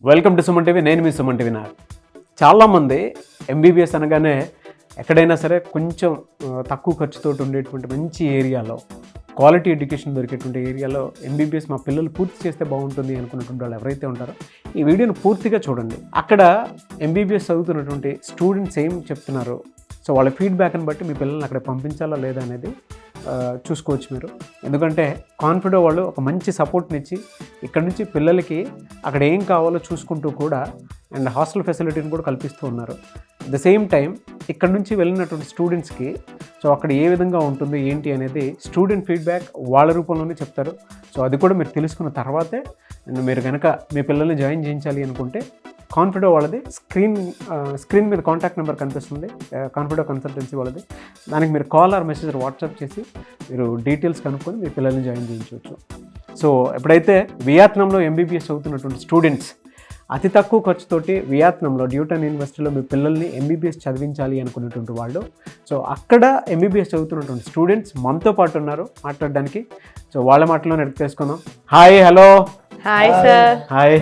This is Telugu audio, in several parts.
Welcome to Suman TV. నేను మీ సుమన్ టీవీ. చాలామంది ఎంబీబీఎస్ అనగానే ఎక్కడైనా సరే కొంచెం తక్కువ ఖర్చుతో ఉండేటువంటి మంచి ఏరియాలో, క్వాలిటీ ఎడ్యుకేషన్ దొరికేటువంటి ఏరియాలో ఎంబీబీఎస్ మా పిల్లలు పూర్తి చేస్తే బాగుంటుంది అనుకున్నటువంటి వాళ్ళు ఎవరైతే ఉంటారో ఈ వీడియోని పూర్తిగా చూడండి. అక్కడ ఎంబీబీఎస్ చదువుతున్నటువంటి స్టూడెంట్స్ ఏం చెప్తున్నారు, సో వాళ్ళ ఫీడ్బ్యాక్ని బట్టి మీ పిల్లల్ని అక్కడ పంపించాలా లేదా అనేది చూసుకోవచ్చు మీరు. ఎందుకంటే కాన్ఫిడో వాళ్ళు ఒక మంచి సపోర్ట్ని ఇచ్చి ఇక్కడ నుంచి పిల్లలకి అక్కడ ఏం కావాలో చూసుకుంటూ కూడా అండ్ హాస్టల్ ఫెసిలిటీని కూడా కల్పిస్తూ ఉన్నారు. అట్ ద సేమ్ టైం ఇక్కడ నుంచి వెళ్ళినటువంటి స్టూడెంట్స్కి సో అక్కడ ఏ విధంగా ఉంటుంది ఏంటి అనేది స్టూడెంట్ ఫీడ్బ్యాక్ వాళ్ళ రూపంలోనే చెప్తారు. సో అది కూడా మీరు తెలుసుకున్న తర్వాతే అండ్ మీరు కనుక మీ పిల్లల్ని జాయిన్ చేయించాలి అనుకుంటే కాన్ఫిడో వాళ్ళది స్క్రీన్ మీద కాంటాక్ట్ నెంబర్ కనిపిస్తుంది, కాన్ఫిడో కన్సల్టెన్సీ వాళ్ళది. దానికి మీరు కాల్ ఆర్ మెసేజ్ వాట్సాప్ చేసి మీరు డీటెయిల్స్ కనుక్కొని మీ పిల్లల్ని జాయిన్ చేయించవచ్చు. సో ఎప్పుడైతే వియత్నాంలో ఎంబీబీఎస్ చదువుతున్నటువంటి స్టూడెంట్స్ అతి తక్కువ ఖర్చుతోటి వియత్నాంలో డ్యూటన్ యూనివర్సిటీలో మీ పిల్లల్ని ఎంబీబీఎస్ చదివించాలి అనుకున్నటువంటి వాళ్ళు, సో అక్కడ ఎంబీబీఎస్ చదువుతున్నటువంటి స్టూడెంట్స్ మనతో పాటు ఉన్నారు మాట్లాడడానికి. సో వాళ్ళ మాటలో అడిగి తెలుసుకుందాం. Hi, hello. Hi sir. Hi.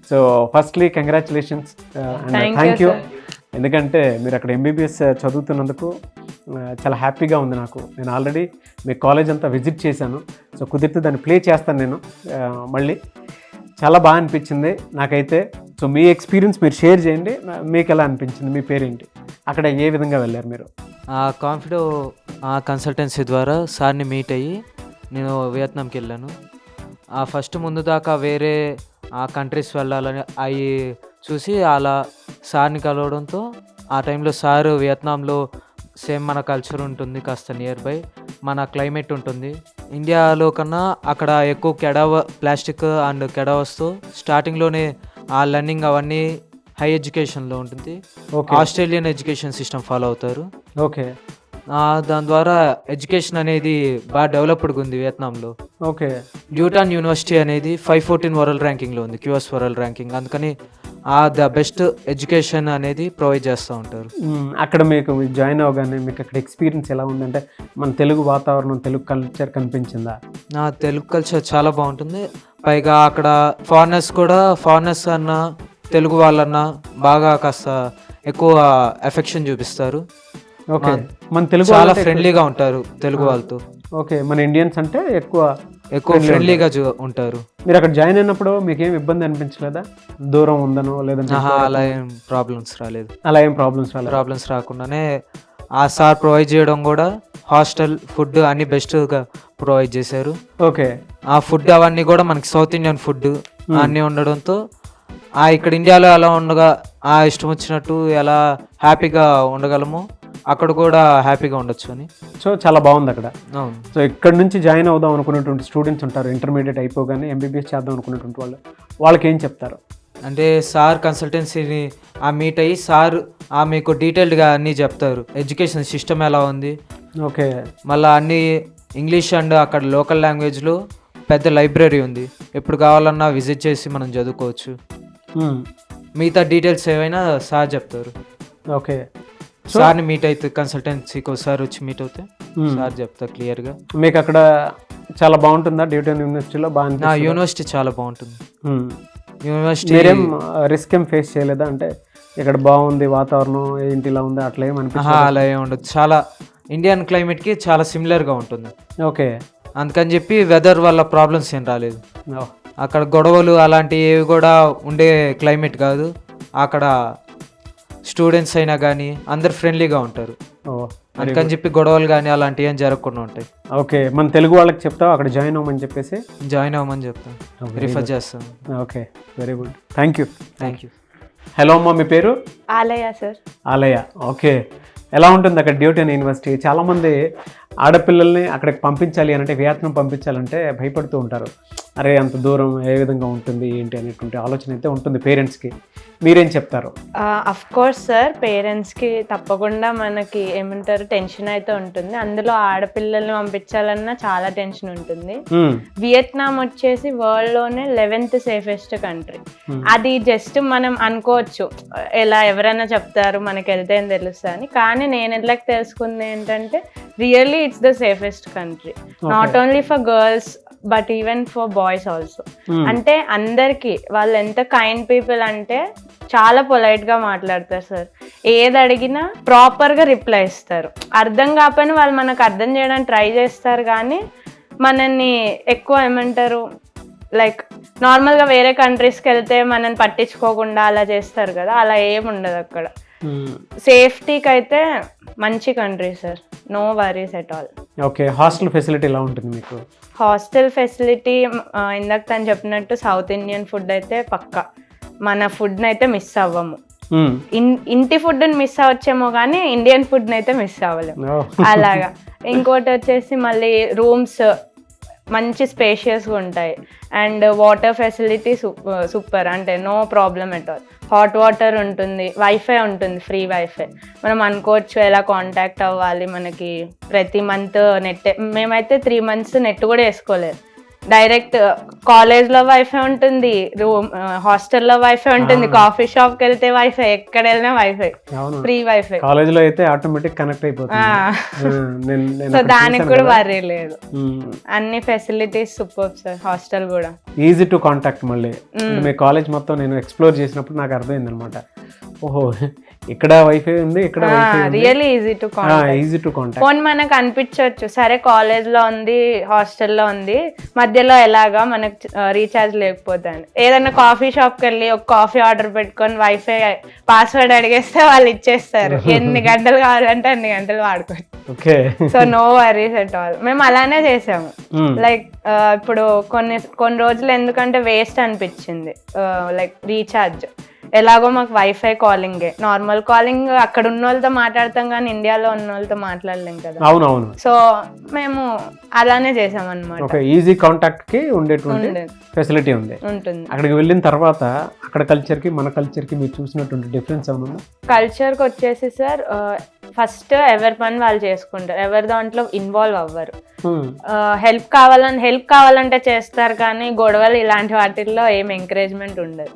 So firstly congratulations and thank you. ఎందుకంటే మీరు అక్కడ ఎంబీబీఎస్ చదువుతున్నందుకు చాలా హ్యాపీగా ఉంది నాకు. నేను ఆల్రెడీ మీ కాలేజ్ అంతా విజిట్ చేశాను. సో కుదిరితే దాన్ని ప్లే చేస్తాను నేను మళ్ళీ. చాలా బాగా అనిపించింది నాకైతే. సో మీ ఎక్స్పీరియన్స్ మీరు షేర్ చేయండి. మీకు ఎలా అనిపించింది? మీ పేరేంటి? అక్కడ ఏ విధంగా వెళ్ళారు మీరు? కాన్ఫిడో కన్సల్టెన్సీ ద్వారా సార్ని మీట్ అయ్యి నేను వియత్నాంకి వెళ్ళాను. ఫస్ట్ ముందు దాకా వేరే కంట్రీస్ వెళ్ళాలని అవి చూసి అలా సార్ని కలవడంతో ఆ టైంలో సార్ వియత్నాంలో సేమ్ మన కల్చర్ ఉంటుంది, కాస్త నియర్ బై మన క్లైమేట్ ఉంటుంది. ఇండియాలో కన్నా అక్కడ ఎక్కువ ప్లాస్టిక్ అండ్ కెడావస్తో స్టార్టింగ్లోనే ఆ లర్నింగ్ అవన్నీ హై ఎడ్యుకేషన్లో ఉంటుంది. ఆస్ట్రేలియన్ ఎడ్యుకేషన్ సిస్టమ్ ఫాలో అవుతారు. ఓకే. దాని ద్వారా ఎడ్యుకేషన్ అనేది బాగా డెవలప్డ్గా ఉంది వియత్నాంలో. ఓకే. డ్యూటాన్ యూనివర్సిటీ అనేది 514 వరల్డ్ ర్యాంకింగ్లో ఉంది, క్యూఎస్ వరల్డ్ ర్యాంకింగ్. అందుకని ద బెస్ట్ ఎడ్యుకేషన్ అనేది ప్రొవైడ్ చేస్తూ ఉంటారు. అక్కడ మీకు జాయిన్ అవగానే మీకు అక్కడ ఎక్స్పీరియన్స్ ఎలా ఉందంటే మన తెలుగు వాతావరణం, తెలుగు కల్చర్ కనిపించిందా? తెలుగు కల్చర్ చాలా బాగుంటుంది. పైగా అక్కడ ఫారినర్స్ అన్నా తెలుగు వాళ్ళన్నా బాగా కాస్త ఎక్కువ ఎఫెక్షన్ చూపిస్తారు. ఓకే. మన తెలుగు చాలా ఫ్రెండ్లీగా ఉంటారు తెలుగు వాళ్ళతో. ఓకే. మన ఇండియన్స్ అంటే ఎక్కువ ఫ్రెండ్లీగా ఉంటారు. మీరు అక్కడ జాయిన్ అయినప్పుడు మీకు ఏం ఇబ్బంది అనిపించలేదా? దూరం ఉందనో లేదంటే అలా ఏం ప్రాబ్లమ్స్ రాలేదు. అలా ఏం ప్రాబ్లమ్స్ రాకుండానే ఆ సార్ ప్రొవైడ్ చేయడం కూడా హాస్టల్ ఫుడ్ అన్ని బెస్ట్గా ప్రొవైడ్ చేశారు. ఓకే. ఆ ఫుడ్ అవన్నీ కూడా మనకి సౌత్ ఇండియన్ ఫుడ్ అన్నీ ఉండడంతో ఇక్కడ ఇండియాలో ఎలా ఉండగా ఇష్టం వచ్చినట్టు ఎలా హ్యాపీగా ఉండగలమో అక్కడ కూడా హ్యాపీగా ఉండొచ్చు అని. సో చాలా బాగుంది అక్కడ. అవును. సో ఇక్కడ నుంచి జాయిన్ అవుదాం అనుకున్నటువంటి స్టూడెంట్స్ ఉంటారు, ఇంటర్మీడియట్ అయిపోగానే ఎంబీబీఎస్ చేద్దాం అనుకున్నటువంటి వాళ్ళకి ఏం చెప్తారు? అంటే సార్ కన్సల్టెన్సీని మీట్ అయ్యి సార్ మీకు డీటెయిల్డ్గా అన్నీ చెప్తారు. ఎడ్యుకేషన్ సిస్టమ్ ఎలా ఉంది, ఓకే, మళ్ళీ అన్నీ ఇంగ్లీష్ అండ్ అక్కడ లోకల్ లాంగ్వేజ్లో పెద్ద లైబ్రరీ ఉంది. ఎప్పుడు కావాలన్నా విజిట్ చేసి మనం చదువుకోవచ్చు. మిగతా డీటెయిల్స్ ఏవైనా సార్ చెప్తారు. ఓకే. సార్ని మీట్ అయితే కన్సల్టెన్సీకి ఒకసారి వచ్చి మీట్ అవుతే సార్ చెప్తారు క్లియర్గా. మీకు అక్కడ చాలా బాగుంటుందా? డ్యూటన్ యూనివర్సిటీలో బాగా? యూనివర్సిటీ చాలా బాగుంటుంది. యూనివర్సిటీ మీరేం రిస్క్ ఏం ఫేస్ చేయలేదా? అంటే ఇక్కడ బాగుంది వాతావరణం ఏంటి ఇలా ఉంది అట్లా ఏం అనిపిస్తుంది? అలా ఏమి ఉండదు. చాలా ఇండియన్ క్లైమేట్కి చాలా సిమిలర్గా ఉంటుంది. ఓకే. అందుకని చెప్పి వెదర్ వల్ల ప్రాబ్లమ్స్ ఏం రాలేదు. అక్కడ గొడవలు అలాంటివి కూడా ఉండే క్లైమేట్ కాదు. అక్కడ స్టూడెంట్స్ అయినా కానీ అందరు ఫ్రెండ్లీగా ఉంటారు. అందుకని చెప్పి గొడవలు కానీ అలాంటివి ఏం జరగకుండా ఉంటాయి. ఓకే. మన తెలుగు వాళ్ళకి చెప్తావు అక్కడ జాయిన్ అవ్వమని చెప్పేసి? జాయిన్ అవ్వమని చెప్తాను, రిఫర్ చేస్తాను. Okay, very good, thank you. Hello అమ్మా, మీ పేరు? ఆలయ సార్. ఆలయ. ఓకే. ఎలా ఉంటుంది అక్కడ డ్యూటన్ యూనివర్సిటీ? చాలామంది ఆడపిల్లల్ని అక్కడికి పంపించాలి అంటే, వియత్నాం పంపించాలంటే భయపడుతూ ఉంటారు. అరే అంత దూరం ఏ విధంగా ఉంటుంది ఏంటి అనేటువంటి ఆలోచన అయితే ఉంటుంది పేరెంట్స్కి. మీరేం చెప్తారు? అఫ్ కోర్స్ సార్, పేరెంట్స్కి తప్పకుండా మనకి ఏమంటారు టెన్షన్ అయితే ఉంటుంది. అందులో ఆడపిల్లల్ని పంపించాలన్నా చాలా టెన్షన్ ఉంటుంది. వియత్నాం వచ్చేసి వరల్డ్లోనే 11th సేఫెస్ట్ కంట్రీ. అది జస్ట్ మనం అనుకోవచ్చు ఎలా ఎవరైనా చెప్తారు మనకి వెళ్తే అని తెలుస్తా అని, కానీ నేను ఎట్లా తెలుసుకుంది ఏంటంటే really it's the safest country. Not only for girls, but even for boys also. అంటే అందరికి వాళ్ళు ఎంత కైండ్ పీపుల్ అంటే చాలా పొలైట్ గా మాట్లాడతారు సార్. ఏది అడిగినా ప్రాపర్ గా రిప్లై ఇస్తారు. అర్థం కాకపోయినా వాళ్ళు మనకు అర్థం చేయడానికి ట్రై చేస్తారు, కానీ మనల్ని ఎక్కువ ఏమంటారు లైక్ నార్మల్గా వేరే కంట్రీస్కి వెళ్తే మనల్ని పట్టించుకోకుండా అలా చేస్తారు కదా, అలా ఏముండదు అక్కడ. సేఫ్టీకి అయితే మంచి country sir, no worries at all. Okay, hostel facility ఎలా ఉంటుంది మీకు? హాస్టల్ ఫెసిలిటీ ఇందాక తను చెప్పినట్టు సౌత్ ఇండియన్ ఫుడ్ అయితే పక్కా. మన ఫుడ్ని అయితే మిస్ అవ్వము. ఇంటి ఫుడ్ని మిస్ అవ్వచ్చేమో కానీ ఇండియన్ ఫుడ్ని అయితే మిస్ అవ్వలేము అలాగా. ఇంకోటి వచ్చేసి మళ్ళీ రూమ్స్ మంచి స్పేషియస్గా ఉంటాయి. అండ్ వాటర్ ఫెసిలిటీ సూపర్, అంటే no problem at all. Hot water ఉంటుంది, వైఫై ఉంటుంది, ఫ్రీ వైఫై. మనం అనుకోవచ్చు ఎలా కాంటాక్ట్ అవ్వాలి, మనకి ప్రతి మంత్ నెట్. మేమైతే 3 months నెట్ కూడా వేసుకోలేదు. డైరెక్ట్ కాలేజ్లో వైఫై ఉంటుంది, హాస్టల్లో వైఫై ఉంటుంది, కాఫీ షాప్కి వెళ్తే వైఫై, ఎక్కడ వెళ్ళినా వైఫై, ఫ్రీ వైఫై. కాలేజ్లో అయితే ఆటోమేటిక్ కనెక్ట్ అయిపోతుంది. సో దానికి కూడా వరీ లేదు. అన్ని ఫెసిలిటీస్ సూపర్ సార్. హాస్టల్ కూడా ఈజీ టు కాంటాక్ట్. మళ్ళీ మీ కాలేజ్ మొత్తం నేను ఎక్స్ప్లోర్ చేసినప్పుడు నాకు అర్థమైంది అనమాట, ఓహో ఇక్కడ వైఫై ఉంది, ఇక్కడ really easy to contact. Phone మనకు అనిపించవచ్చు సరే కాలేజ్లో ఉంది, హాస్టల్లో ఉంది, మధ్యలో ఎలాగా మనకు రీఛార్జ్ లేకపోతే అని. ఏదైనా కాఫీ షాప్కి వెళ్ళి ఒక కాఫీ ఆర్డర్ పెట్టుకొని వైఫై పాస్వర్డ్ అడిగేస్తే వాళ్ళు ఇచ్చేస్తారు. ఎన్ని గంటలు కావాలంటే అన్ని గంటలు వాడుకోవచ్చు. So no worries at all. మేము అలానే చేసాము. లైక్ ఇప్పుడు కొన్ని రోజులు ఎందుకంటే వేస్ట్ అనిపించింది లైక్ రీఛార్జ్. ఎలాగో మాకు వైఫై కాలింగే, నార్మల్ కాలింగ్ అక్కడ ఉన్న వాళ్ళతో మాట్లాడతాం కానీ ఇండియాలో ఉన్న వాళ్ళతో మాట్లాడలేం కదా. అవునవును. సో మేము అలానే చేసాం అనమాట. ఈజీ కాంటాక్ట్ కి ఉండేటువంటి ఫెసిలిటీ ఉంటుంది. అక్కడికి వెళ్ళిన తర్వాత అక్కడ కల్చర్ కి మన కల్చర్ కి మీరు చూసినటువంటి డిఫరెన్స్ ఏమన్నా? కల్చర్ కి వచ్చేసి సార్ ఫస్ట్ ఎవరి పని వాళ్ళు చేసుకుంటారు, ఎవరి దాంట్లో ఇన్వాల్వ్ అవ్వరు. హెల్ప్ కావాలంటే చేస్తారు కానీ గొడవలు ఇలాంటి వాటిల్లో ఏం ఎంకరేజ్మెంట్ ఉండదు.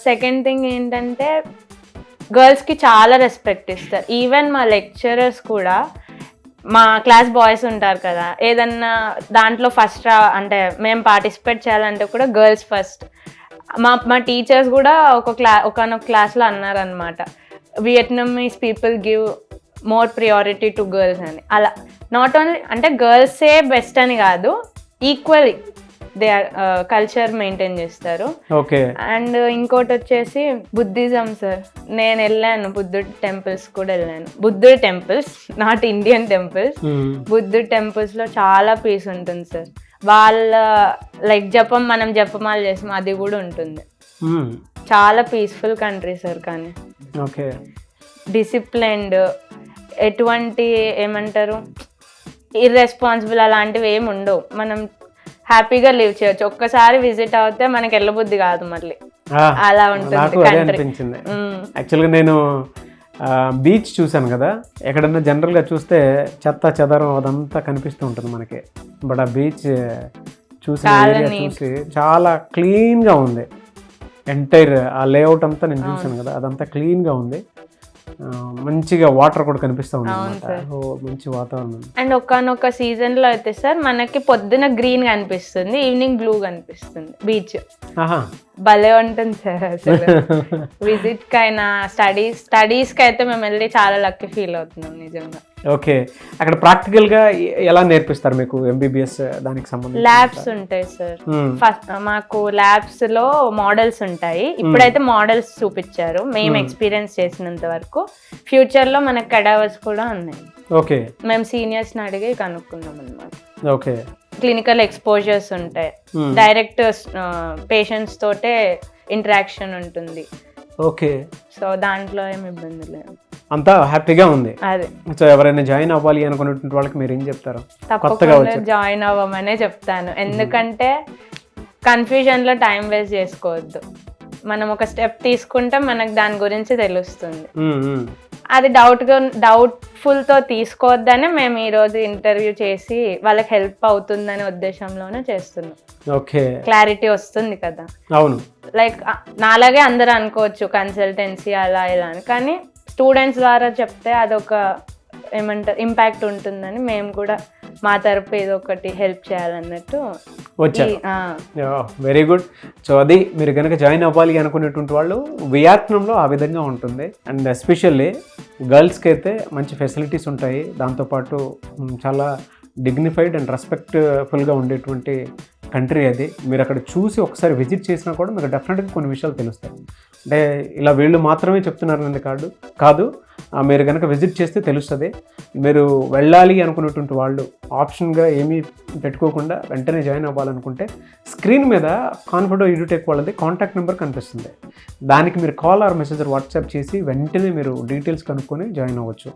సెకండ్ థింగ్ ఏంటంటే గర్ల్స్ కి చాలా రెస్పెక్ట్ ఇస్తారు. ఈవెన్ మా లెక్చరర్స్ కూడా, మా క్లాస్ బాయ్స్ ఉంటారు కదా, ఏదన్నా దాంట్లో ఫస్ట్ అంటే మేము పార్టిసిపేట్ చేయాలంటే కూడా గర్ల్స్ ఫస్ట్. మా టీచర్స్ కూడా ఒకనొక క్లాస్లో అన్నారనమాట, Vietnamese people give more priority to girls అని. అలా నాట్ ఓన్లీ అంటే గర్ల్సే బెస్ట్ అని కాదు, equally they are culture maintain చేస్తారు. అండ్ ఇంకోటి వచ్చేసి బుద్ధిజం సార్. నేను వెళ్ళాను బుద్ధుడి టెంపుల్స్ కూడా వెళ్ళాను. బుద్ధుడి టెంపుల్స్, నాట్ ఇండియన్ టెంపుల్స్. బుద్ధుడి టెంపుల్స్ లో చాలా పీస్ ఉంటుంది సార్. వాళ్ళ లైక్ జపం, మనం జపమాలు చేసాం, అది కూడా ఉంటుంది. చాలా పీస్ఫుల్ కంట్రీ సార్. కానీ డిసిప్లైన్డ్, ఎటువంటి ఏమంటారు ఇర్రెస్పాన్సిబుల్ అలాంటివి ఏమి ఉండవు. మనం హ్యాపీగా లివ్ చేయొచ్చు. ఒక్కసారి విజిట్ అవుతే మనకి వెళ్ళబుద్ధి కాదు మళ్ళీ, అలా ఉంటుంది కంట్రీ. యాక్చువల్గా నేను బీచ్ చూసాను కదా, ఎక్కడన్నా జనరల్గా చూస్తే చెత్త చెదారం అదంతా కనిపిస్తూ ఉంటుంది మనకి. బట్ ఆ బీచ్ చూసి చాలా క్లీన్గా ఉంది. ఎంటైర్ ఆ లేఅవుట్ అంతా నేను చూసాను కదా, అదంతా క్లీన్గా ఉంది. మంచిగా వాటర్ కూడా కనిపిస్తూ ఉంది, మంచి వాతావరణం. అండ్ ఒకనొక సీజన్ లో అయితే సార్ మనకి పొద్దున గ్రీన్ కనిపిస్తుంది, ఈవినింగ్ బ్లూ కనిపిస్తుంది బీచ్. భలే ఉంటుంది సార్ అసలు. విజిట్ కి అయినా స్టడీస్ కి అయితే మేము వెళ్ళి చాలా లక్కీ ఫీల్ అవుతున్నాం నిజంగా. ఓకే, అక్కడ ప్రాక్టికల్ గా ఎలా నేర్పిస్తారు మీకు ఎంబీబీఎస్ దానికి సంబంధించి? ల్యాబ్స్ ఉంటాయి సార్. ఫస్ట్ మాకు ల్యాబ్స్ లో మోడల్స్ ఉంటాయి. ఇప్పుడైతే మోడల్స్ చూపించారు మేము ఎక్స్పీరియన్స్ చేసినంత వరకు. ఫ్యూచర్ లో మనకు కడావర్స్ కూడా ఉన్నాయి. ఓకే, మేము సీనియర్స్ ని అడిగి కనుక్కున్నాం అన్నమాట. ఓకే, క్లినికల్ ఎక్స్పోజర్స్ ఉంటాయి, డైరెక్ట్ పేషెంట్స్ తోటే ఇంటరాక్షన్ ఉంటుంది. ఓకే, సో దాంట్లో ఏమి ఇబ్బంది లేదు, అంతా హ్యాపీగా ఉంది. అదే. సో ఎవరైనా జాయిన్ అవ్వాలి అనుకున్నటువంటి వాళ్ళకి మీరు ఏం చెప్తారు? తప్పకుండా జాయిన్ అవ్వమనే చెప్తాను. ఎందుకంటే కన్ఫ్యూజన్ లో టైం వేస్ట్ చేసుకోవద్దు. మనం ఒక స్టెప్ తీసుకుంటే మనకు దాని గురించి తెలుస్తుంది. అది డౌట్ఫుల్ తో తీసుకోవద్దనే మేము ఈ రోజు ఇంటర్వ్యూ చేసి వాళ్ళకి హెల్ప్ అవుతుందనే ఉద్దేశంలోనే చేస్తున్నాం. ఓకే, క్లారిటీ వస్తుంది కదా. అవును, లైక్ నాలాగే అందరూ అనుకోవచ్చు కన్సల్టెన్సీ అలా ఇలా అని, కానీ స్టూడెంట్స్ ద్వారా చెప్తే అదొక ఏమంటారు ఇంపాక్ట్ ఉంటుందని మేము కూడా మా తరపు ఏదో ఒకటి హెల్ప్ చేయాలన్నట్టు వచ్చారు. ఆ, వెరీ గుడ్. సో అది మీరు కనుక జాయిన్ అవ్వాలి అనుకునేటువంటి వాళ్ళు వియత్నాంలో ఆ విధంగా ఉంటుంది. అండ్ ఎస్పెషల్లీ గర్ల్స్కి అయితే మంచి ఫెసిలిటీస్ ఉంటాయి. దాంతోపాటు చాలా డిగ్నిఫైడ్ అండ్ రెస్పెక్ట్ఫుల్గా ఉండేటువంటి కంట్రీ అది. మీరు అక్కడ చూసి ఒకసారి విజిట్ చేసినా కూడా మీకు డెఫినెట్గా కొన్ని విషయాలు తెలుస్తాయి. అంటే ఇలా వీళ్ళు మాత్రమే చెప్తున్నారనేది కాదు, మీరు కనుక విజిట్ చేస్తే తెలుస్తుంది. మీరు వెళ్ళాలి అనుకున్నటువంటి వాళ్ళు ఆప్షన్గా ఏమీ పెట్టుకోకుండా వెంటనే జాయిన్ అవ్వాలనుకుంటే స్క్రీన్ మీద కాన్ఫిడో ఎడ్యుటెక్ వాళ్ళది కాంటాక్ట్ నెంబర్ కనిపిస్తుంది. దానికి మీరు కాల్ ఆర్ మెసేజ్ వాట్సాప్ చేసి వెంటనే మీరు డీటెయిల్స్ కనుక్కొని జాయిన్ అవ్వచ్చు.